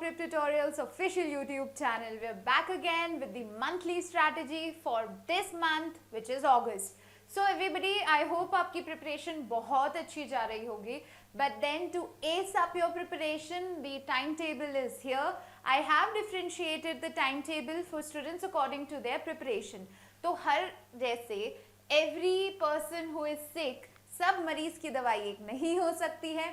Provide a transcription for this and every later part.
Crypt Tutorials official YouTube channel. We're back again with the monthly strategy for this month, which is August. So everybody, I hope आपकी preparation बहुत अच्छी जा रही होगी. But then to ace up your preparation, the timetable is here. I have differentiated the timetable for students according to their preparation. तो हर जैसे every person who is sick, सब मरीज की दवाई एक नहीं हो सकती है,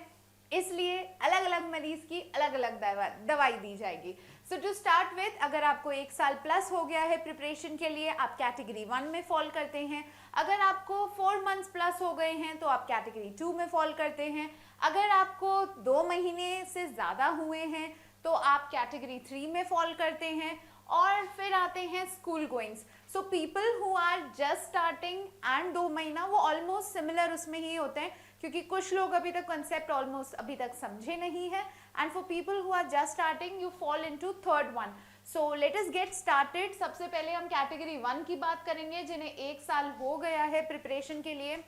इसलिए अलग अलग मरीज की अलग अलग दवाई दी जाएगी. सो टू स्टार्ट विथ, अगर आपको 1 साल प्लस हो गया है प्रिपरेशन के लिए, आप कैटेगरी 1 में फॉल करते हैं. अगर आपको 4 मंथ्स प्लस हो गए हैं तो आप कैटेगरी 2 में फॉल करते हैं. अगर आपको 2 महीने से ज़्यादा हुए हैं तो आप कैटेगरी 3 में फॉल करते हैं. और फिर आते हैं school goings. So people who are just starting and 2 महीना, वो ऑलमोस्ट सिमिलर उसमें ही होते हैं, क्योंकि कुछ लोग अभी तक कंसेप्ट ऑलमोस्ट अभी तक समझे नहीं है. And for people who are just starting, you fall into third one. So let us get started. सबसे पहले हम कैटेगरी 1 की बात करेंगे, जिन्हें 1 साल हो गया है प्रिपरेशन के लिए.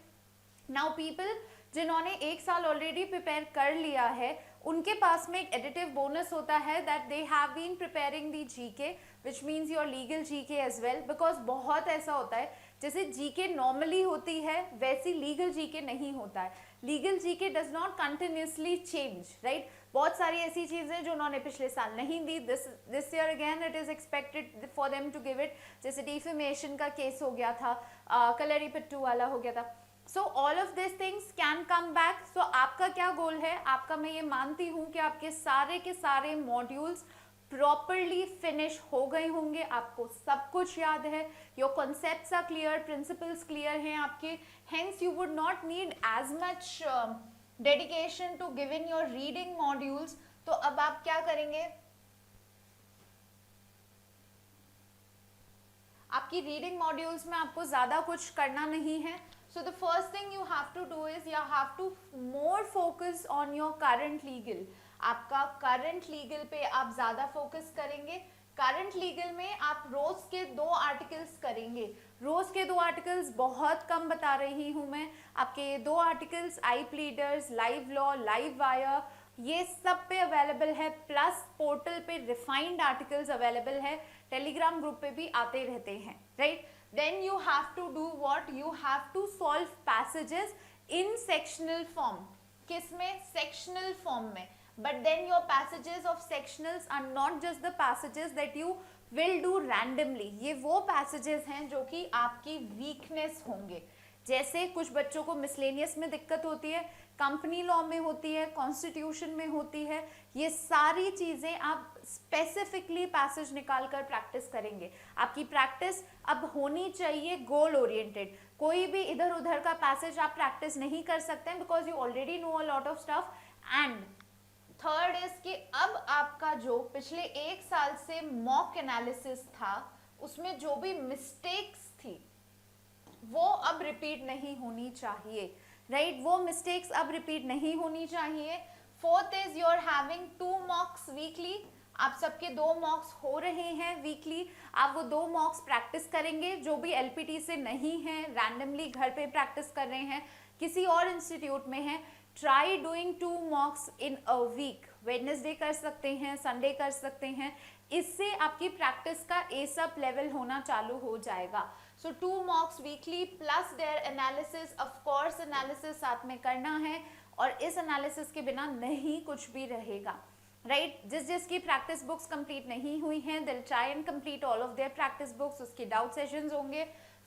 नाउ पीपल जिन्होंने 1 साल ऑलरेडी प्रिपेयर कर लिया है, उनके पास में एक एडिटिव बोनस होता है that they have been preparing the GK, which means your legal GK as well. Because बहुत ऐसा होता है, जैसे जीके नॉर्मली होती है वैसी लीगल जीके नहीं होता है. Legal GK does not continuously change, right. बहुत सारी ऐसी चीजें जो उन्होंने पिछले साल नहीं दी, this year again it is expected for them to give it. जैसे डिफेमेशन का केस हो गया था, कलरीपट्टू वाला हो गया था. So all of this things can come back. So आपका क्या गोल है? आपका, मैं ये मानती हूँ कि आपके सारे के सारे मॉड्यूल्स प्रॉपरली फिनिश हो गए होंगे, आपको सब कुछ याद है, your concepts are clear, principles clear हैं आपके. Hence you would not need as much dedication to give in your reading modules. तो अब आप क्या करेंगे? आपकी रीडिंग मॉड्यूल्स में आपको ज्यादा कुछ करना नहीं है. So the first thing you have to do is you have to more focus on your current legal. आपका current legal पे आप ज़्यादा focus करेंगे. current legal में आप रोज के 2 आर्टिकल्स करेंगे. रोज के 2 आर्टिकल्स बहुत कम बता रही हूँ मैं. आपके ये 2 articles iPleaders, Live Law, Live Wire, ये सब पे अवेलेबल है. प्लस पोर्टल पे रिफाइंड आर्टिकल्स अवेलेबल है. टेलीग्राम ग्रुप पे भी आते रहते हैं, right. Then you have to do what? You have to solve passages in sectional form. किसमें? Sectional form में. But then your passages of sectionals are not just the passages that you will do randomly. ये वो passages हैं जो कि आपकी weakness होंगे. जैसे कुछ बच्चों को मिसलेनियस में दिक्कत होती है, कंपनी लॉ में होती है, कॉन्स्टिट्यूशन में होती है. ये सारी चीजें आप स्पेसिफिकली पैसेज निकाल कर प्रैक्टिस करेंगे. आपकी प्रैक्टिस अब होनी चाहिए गोल ओरिएंटेड. कोई भी इधर उधर का पैसेज आप प्रैक्टिस नहीं कर सकते हैं, because you already know a lot of stuff. And third is कि अब आपका जो पिछले 1 साल से मॉक एनालिसिस था, उसमें जो भी मिस्टेक्स थी वो अब रिपीट नहीं होनी चाहिए, राइट. वो मिस्टेक्स अब रिपीट नहीं होनी चाहिए. Fourth is you are having 2 mocks weekly. आप सबके 2 मॉक्स हो रहे हैं वीकली. आप वो 2 मॉक्स प्रैक्टिस करेंगे. जो भी एलपीटी से नहीं है, रैंडमली घर पे प्रैक्टिस कर रहे हैं, किसी और इंस्टीट्यूट में हैं, try doing 2 mocks in a week. Wednesday कर सकते हैं, संडे कर सकते हैं. इससे आपकी प्रैक्टिस का एसअप लेवल होना चालू हो जाएगा. So 2 mocks weekly plus their analysis. Of course analysis साथ में करना है, और इस एनालिसिस के बिना नहीं कुछ भी रहेगा, राइट. जिसकी प्रैक्टिस बुक्स कंप्लीट नहीं हुई हैं, दिल try and complete all of their practice books. उसके डाउट सेशंस होंगे.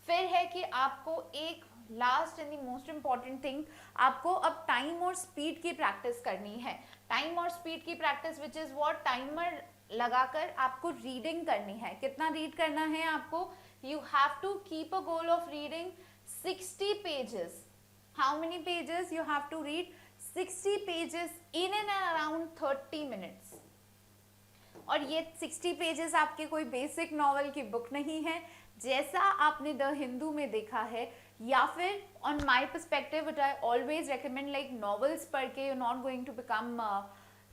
फिर है कि आपको एक last and the most important thing, आपको अब टाइम और स्पीड की प्रैक्टिस करनी है. टाइम और स्पीड की practice which is what? Timer लगाकर आपको रीडिंग करनी है. कितना रीड करना है आपको? You have to keep a goal of reading 60 pages. How many pages you have to read? 60 pages in and around 30 minutes. और ये 60 पेजेस आपके कोई बेसिक नॉवल की बुक नहीं है, जैसा आपने द हिंदू में देखा है, या फिर on my perspective what I always recommend, like novels पढ़ के you not going to become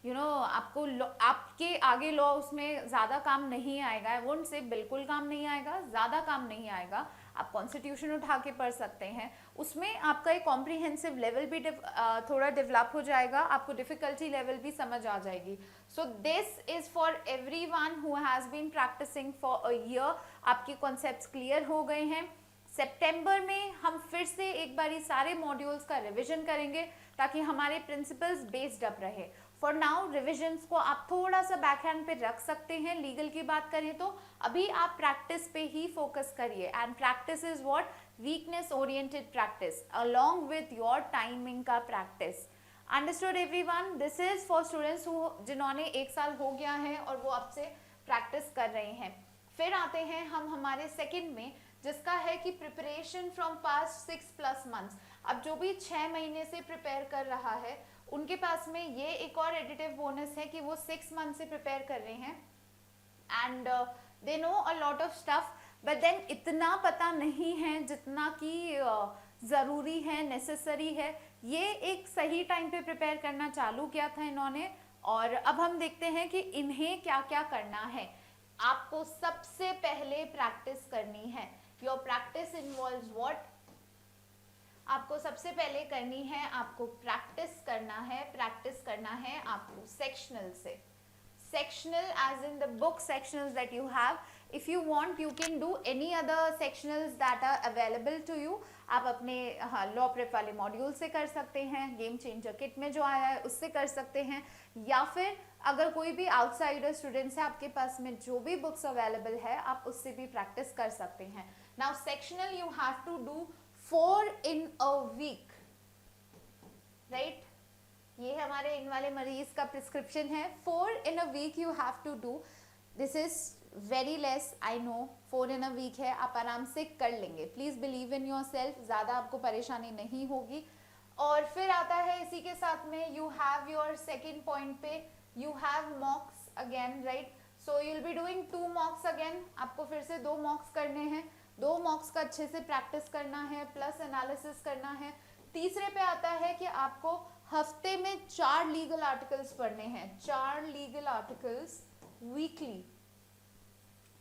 आपको आपके आगे लॉ उसमें ज़्यादा काम नहीं आएगा. आई वोंट से बिल्कुल काम नहीं आएगा, ज़्यादा काम नहीं आएगा. आप कॉन्स्टिट्यूशन उठा के पढ़ सकते हैं, उसमें आपका एक कॉम्प्रिहेंसिव लेवल भी थोड़ा डेवलप हो जाएगा, आपको डिफिकल्टी लेवल भी समझ आ जाएगी. So this is for everyone who has been practising for a year. आपके कॉन्सेप्ट्स क्लियर हो गए हैं. सितंबर में हम फिर से एक बारी सारे मॉड्यूल्स का रिवीजन करेंगे ताकि हमारे प्रिंसिपल्स बेस्ड अप रहे. फॉर नाउ रिविजन्स को आप थोड़ा सा बैक हैंड पे रख सकते हैं. लीगल की बात करें तो अभी आप प्रैक्टिस पे ही फोकस करिए, and practice is what, weakness oriented practice along with your timing का practice. Understood everyone? This is for students जिन्होंने 1 साल हो गया है और वो अब से प्रैक्टिस कर रहे हैं. फिर आते हैं हम हमारे सेकंड में, जिसका है कि प्रिपरेशन फ्रॉम पास्ट 6+ मंथ्स. अब जो भी 6 महीने से प्रिपेयर कर रहा है उनके पास में ये एक और एडिटिव बोनस है कि वो 6 मंथ से प्रिपेयर कर रहे हैं and they know a lot of stuff, but then इतना पता नहीं है जितना कि ज़रूरी है, नेसेसरी है. ये एक सही टाइम पे प्रिपेयर करना चालू किया था इन्होंने, और अब हम देखते हैं कि इन्हें क्या क्या करना है. आपको सबसे पहले प्रैक्टिस करनी है. Your practice involves what? आपको सबसे पहले करनी है, आपको प्रैक्टिस करना है आपको सेक्शनल से. Sectional as in the book sectionals that you have. If you want you can do any other sectionals that are available to you. आप अपने लॉ प्रेप वाले मॉड्यूल से कर सकते हैं, गेम चेंजर किट में जो आया है उससे कर सकते हैं, या फिर अगर कोई भी आउटसाइडर स्टूडेंट्स है आपके पास में जो भी बुक्स अवेलेबल है आप उससे भी प्रैक्टिस कर सकते हैं. Now sectional you have to do 4 in a week, right? ये हमारे इन वाले मरीज का प्रिस्क्रिप्शन है. 4 in a week you have to do. This is very less, I know. 4 in a week है, आप आराम से कर लेंगे. Please believe in your self, ज़्यादा आपको परेशानी नहीं होगी. और फिर आता है इसी के साथ में you have your second point पे you have mocks again, right? So you will be doing 2 mocks again. आपको फिर से 2 मॉक्स करने हैं. 2 मॉक्स का अच्छे से प्रैक्टिस करना है, प्लस एनालिसिस करना है. तीसरे पे आता है कि आपको हफ्ते में 4 लीगल आर्टिकल्स पढ़ने हैं. 4 legal articles weekly,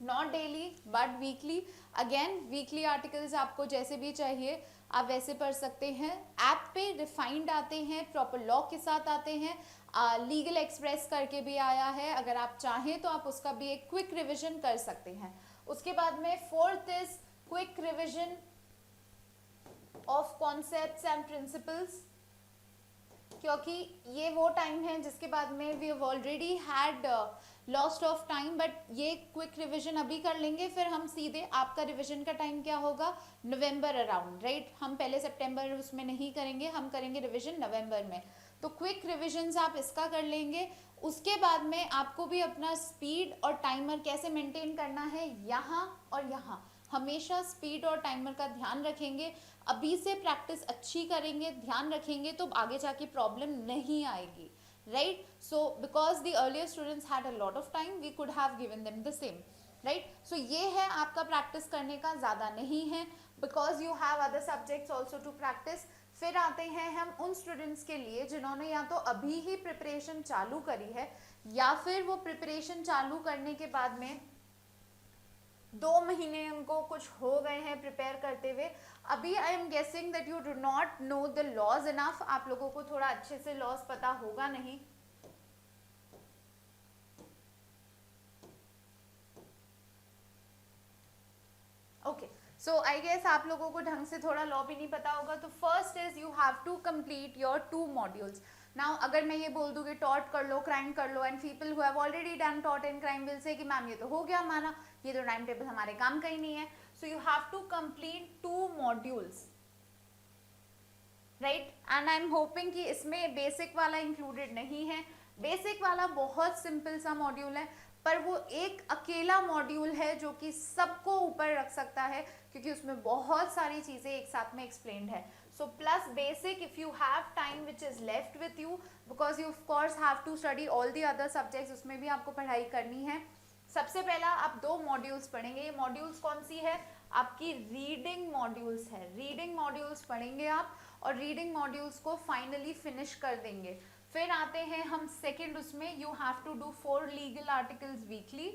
not daily but weekly. Again weekly articles आपको जैसे भी चाहिए आप वैसे पढ़ सकते हैं. ऐप पे रिफाइंड आते हैं, प्रॉपर लॉ के साथ आते हैं. लीगल एक्सप्रेस करके भी आया है, अगर आप चाहें तो आप उसका भी एक क्विक रिविजन कर सकते हैं. उसके बाद में 4th is quick revision of concepts and principles, क्योंकि ये वो टाइम है जिसके बाद में we have already had lost of time, but ये क्विक रिवीजन अभी कर लेंगे. फिर हम सीधे, आपका रिवीजन का टाइम क्या होगा? नवंबर अराउंड, राइट? हम पहले सितंबर उसमें नहीं करेंगे, हम करेंगे रिवीजन नवंबर में. तो क्विक रिविजन्स आप इसका कर लेंगे. उसके बाद में आपको भी अपना स्पीड और टाइमर कैसे मेंटेन करना है, यहाँ और यहाँ हमेशा स्पीड और टाइमर का ध्यान रखेंगे. अभी से प्रैक्टिस अच्छी करेंगे, ध्यान रखेंगे तो आगे जाके प्रॉब्लम नहीं आएगी, right? So because the earlier students had a lot of time, we could have given them the same, right? So ये है आपका प्रैक्टिस करने का, ज़्यादा नहीं है, because you have other subjects also to practice. फिर आते हैं हम उन स्टूडेंट्स के लिए जिन्होंने या तो अभी ही प्रिपरेशन चालू करी है या फिर वो प्रिपरेशन चालू करने के बाद में 2 महीने उनको कुछ हो गए हैं प्रिपेयर करते हुए. अभी I am guessing that you do not know the laws enough. आप लोगों को थोड़ा अच्छे से लॉज पता होगा नहीं. ओके, सो आई गेस आप लोगों को ढंग से थोड़ा लॉ भी नहीं पता होगा. तो first is you have to complete your 2 modules. Now अगर मैं ये बोल दूँ कि टॉट कर लो, क्राइम कर लो, and people who have already done taught and crime will say कि मैम ये तो हो गया हमारा, ये तो टाइम टेबल हमारे काम का ही नहीं है. So you have to complete 2 modules, right? And I am hoping कि इसमें बेसिक वाला इंक्लूडेड नहीं है. बेसिक वाला बहुत सिंपल सा मॉड्यूल है, पर वो एक अकेला मॉड्यूल है जो कि सबको ऊपर रख सकता है, क्योंकि उसमें बहुत सारी चीज़ें एक साथ में एक्सप्लेन्ड है. So plus basic, if you have time which is left with you, because you of course have to study all the other subjects, उसमें भी आपको पढ़ाई करनी है. सबसे पहला आप 2 मॉड्यूल्स पढ़ेंगे. ये मॉड्यूल्स कौन सी है? आपकी रीडिंग मॉड्यूल्स है. रीडिंग मॉड्यूल्स पढ़ेंगे आप और रीडिंग मॉड्यूल्स को फाइनली फिनिश कर देंगे. फिर आते हैं हम सेकेंड, उसमें you have to do 4 legal articles weekly.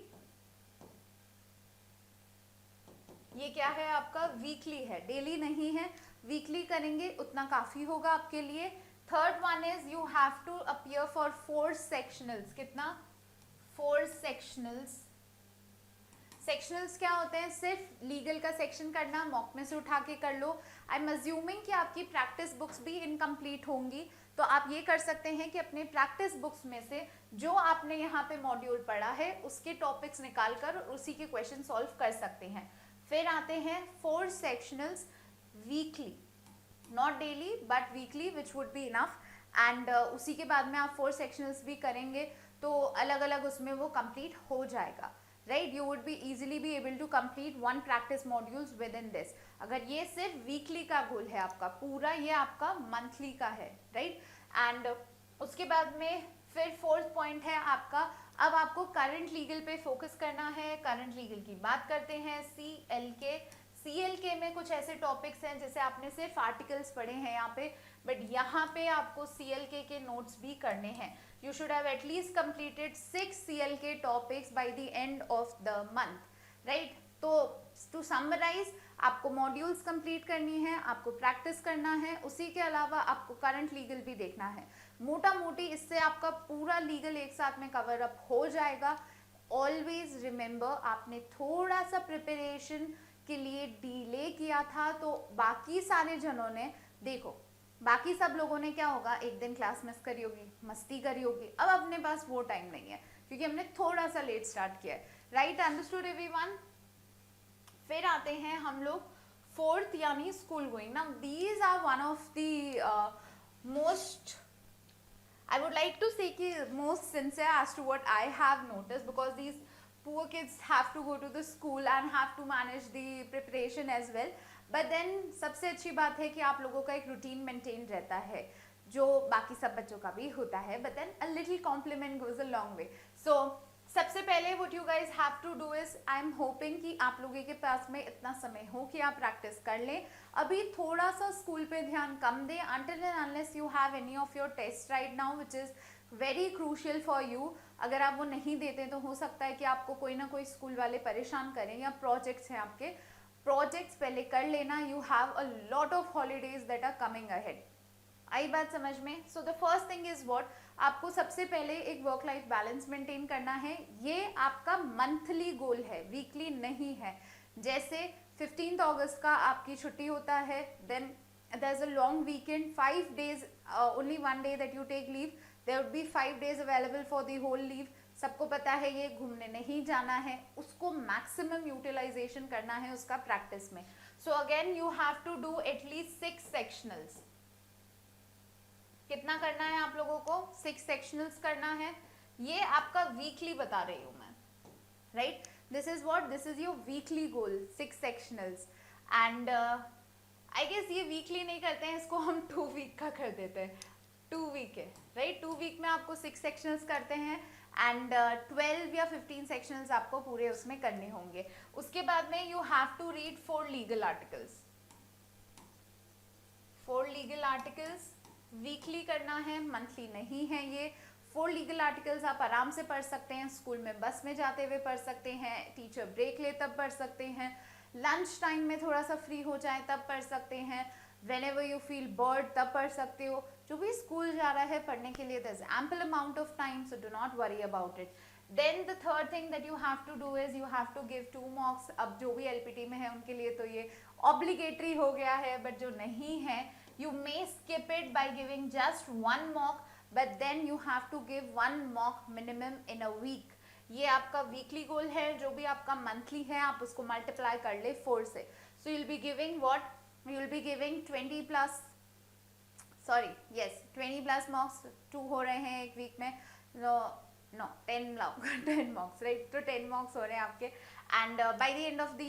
ये क्या है आपका वीकली है, डेली नहीं है, वीकली करेंगे उतना काफी होगा आपके लिए। Third one is you have to appear for 4 sectionals. कितना? 4 सेक्शनल्स। सेक्शनल्स क्या होते हैं? सिर्फ लीगल का सेक्शन करना, मॉक में से उठा के कर लो। आई एम अज्यूमिंग कि आपकी प्रैक्टिस बुक्स भी इनकम्प्लीट होंगी, तो आप ये कर सकते हैं कि अपने प्रैक्टिस बुक्स में से जो आपने यहाँ पे मॉड्यूल पढ़ा है उसके टॉपिक्स निकाल कर उसी के क्वेश्चन सॉल्व कर सकते हैं। फिर आते हैं 4 sectionals weekly, not daily but weekly, which would be enough. And उसी के बाद में आप 4 सेक्शनल्स भी करेंगे तो अलग अलग उसमें वो कंप्लीट हो जाएगा, right? You would be easily be able to complete 1 practice modules within this. अगर ये सिर्फ वीकली का गोल है आपका, पूरा ये आपका मंथली का है, राइट? एंड उसके बाद में फिर 4th पॉइंट है आपका, अब आपको करंट लीगल पे फोकस करना है। करंट लीगल की बात करते हैं। CLK में कुछ ऐसे टॉपिक्स हैं जैसे आपने सिर्फ आर्टिकल्स पढ़े हैं यहाँ पे, बट यहाँ पे आपको CLK के नोट्स भी करने हैं। You should have at least completed 6 CLK topics by the end of the month, right? तो to summarize, आपको मॉड्यूल्स कंप्लीट करनी है, आपको प्रैक्टिस करना है, उसी के अलावा आपको करंट लीगल भी देखना है। मोटा मोटी इससे आपका पूरा लीगल एक साथ में कवर अप हो जाएगा। ऑलवेज रिमेंबर, आपने थोड़ा सा प्रिपरेशन के लिए डिले किया था तो बाकी सारे जनों ने, देखो बाकी सब लोगों ने क्या होगा, एक दिन क्लास मिस करी होगी, मस्ती करी होगी। अब अपने पास वो टाइम नहीं है क्योंकि हमने थोड़ा सा लेट स्टार्ट किया है, राइट? Understood everyone? फिर आते हैं हम लोग 4th यानी school going. Now these are one of the most, I would like to say कि most sincere as to what I have noticed, because these poor kids have to go to the school and have to manage the preparation as well. But then सबसे अच्छी बात है कि आप लोगों का एक रूटीन मेंटेन रहता है जो बाकी सब बच्चों का भी होता है, but then a little compliment goes a long way. So सबसे पहले what you guys have to do is, I am hoping कि आप लोगों के पास में इतना समय हो कि आप प्रैक्टिस कर लें। अभी थोड़ा सा स्कूल पे ध्यान कम दें until and unless you have any of your tests right now, which is very crucial for you. अगर आप वो नहीं देते तो हो सकता है कि आपको कोई ना कोई स्कूल वाले परेशान करें, या प्रोजेक्ट्स हैं आपके, प्रोजेक्ट्स पहले कर लेना। You have a lot of holidays that are coming ahead. आई बात समझ में? So the first thing is what, आपको सबसे पहले एक वर्क लाइफ बैलेंस मेंटेन करना है। ये आपका मंथली गोल है, वीकली नहीं है। जैसे 15th अगस्त का आपकी छुट्टी होता है, then there is a long weekend, 5 days, only 1 day that you take leave, there would be 5 days available for the whole leave. सबको पता है ये घूमने नहीं जाना है, उसको मैक्सिमम यूटिलाइजेशन करना है उसका प्रैक्टिस में। So again you have to do at least 6 sectionals. कितना करना है आप लोगों को? 6 सेक्शनल्स करना है। ये आपका वीकली बता रही हूँ मैं, right? This is what, this is your weekly goal, 6 sectionals. And I guess ये वीकली नहीं करते हैं, इसको हम 2 वीक का कर देते हैं। 2 वीक है, राइट? 2 वीक में आपको 6 सेक्शनल्स करते हैं एंड 12 या 15 सेक्शनल्स आपको पूरे उसमें करने होंगे। उसके बाद में you have to read 4 legal articles. 4 legal articles weekly करना है, मंथली नहीं है ये। 4 लीगल आर्टिकल्स आप आराम से पढ़ सकते हैं, स्कूल में बस में जाते हुए पढ़ सकते हैं, टीचर ब्रेक ले तब पढ़ सकते हैं, लंच टाइम में थोड़ा सा फ्री हो जाए तब पढ़ सकते हैं, whenever you feel bored तब पढ़ सकते हो। जो भी स्कूल जा रहा है पढ़ने के लिए, there's ample amount of time, so do not worry about it. Then the third thing that you have to do is you have to give 2 mocks. अब जो भी LPT में है उनके लिए तो ये obligatory हो गया है, but जो नहीं है you may skip it by giving just 1 mock, but then you have to give 1 mock minimum in a week. ये आपका वीकली गोल है। जो भी आपका मंथली है आप उसको मल्टीप्लाई कर ले 4 से। So you'll be giving what? You'll be giving 20 plus, sorry, yes, 20 plus mocks, 2 हो रहे हैं एक वीक में, no 10 mocks, right? तो 10 mocks हो रहे हैं आपके, and by the end of the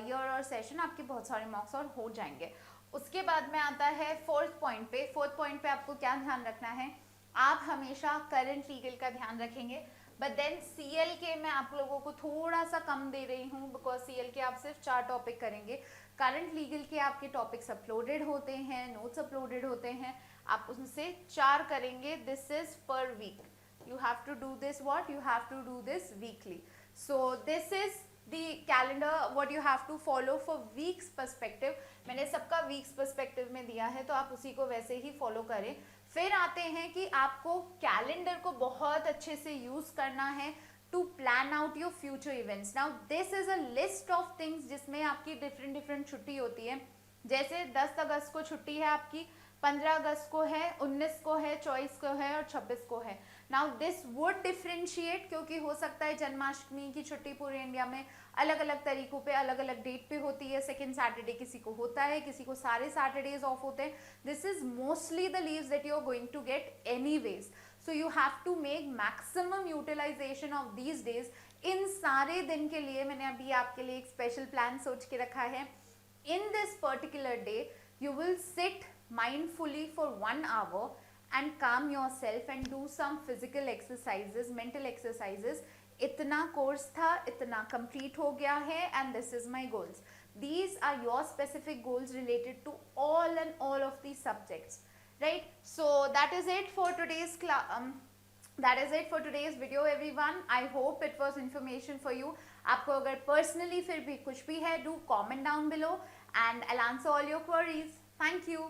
year और session आपके बहुत सारे mocks और हो जाएंगे। उसके बाद में आता है 4th पॉइंट पे। 4th पॉइंट पे आपको क्या ध्यान रखना है? आप हमेशा करंट लीगल का ध्यान रखेंगे, बट देन CLK मैं आप लोगों को थोड़ा सा कम दे रही हूँ, बिकॉज CLK आप सिर्फ 4 टॉपिक करेंगे। करंट लीगल के आपके टॉपिक्स अपलोडेड होते हैं, नोट्स अपलोडेड होते हैं, आप उनसे 4 करेंगे। This is per week, you have to do this what? You have to do this weekly. So this is the calendar what you have to follow for weeks perspective. मैंने सबका weeks perspective में दिया है, तो आप उसी को वैसे ही फॉलो करें. फिर आते हैं कि आपको कैलेंडर को बहुत अच्छे से यूज करना है to plan out your future events. Now this is a list of things जिसमें आपकी डिफरेंट डिफरेंट छुट्टी होती है. जैसे 10 अगस्त को छुट्टी है आपकी, 15 अगस्त को है, 19 को है, 24 को है और 26 को है. नाउ दिस वुड डिफ्रेंशिएट, क्योंकि हो सकता है जन्माष्टमी की छुट्टी पूरे इंडिया में अलग अलग तरीकों पे अलग अलग डेट पे होती है. सेकेंड सैटरडे किसी को होता है, किसी को सारे सैटरडेज ऑफ होते हैं. This is mostly the leaves that you are going to get anyways. So you have to make maximum utilization of these days. इन सारे दिन के लिए मैंने अभी आपके लिए एक स्पेशल प्लान सोच के रखा है. In this particular day, you will sit mindfully for 1 hour and calm yourself and do some physical exercises, mental exercises. इतना कोर्स था, इतना complete हो गया है, and this is my goals. These are your specific goals related to all and all of these subjects, right? So that is it for today's class. That is it for today's video everyone. I hope it was information for you. आपको अगर personally फिर भी कुछ भी है, do comment down below and I'll answer all your queries. Thank you.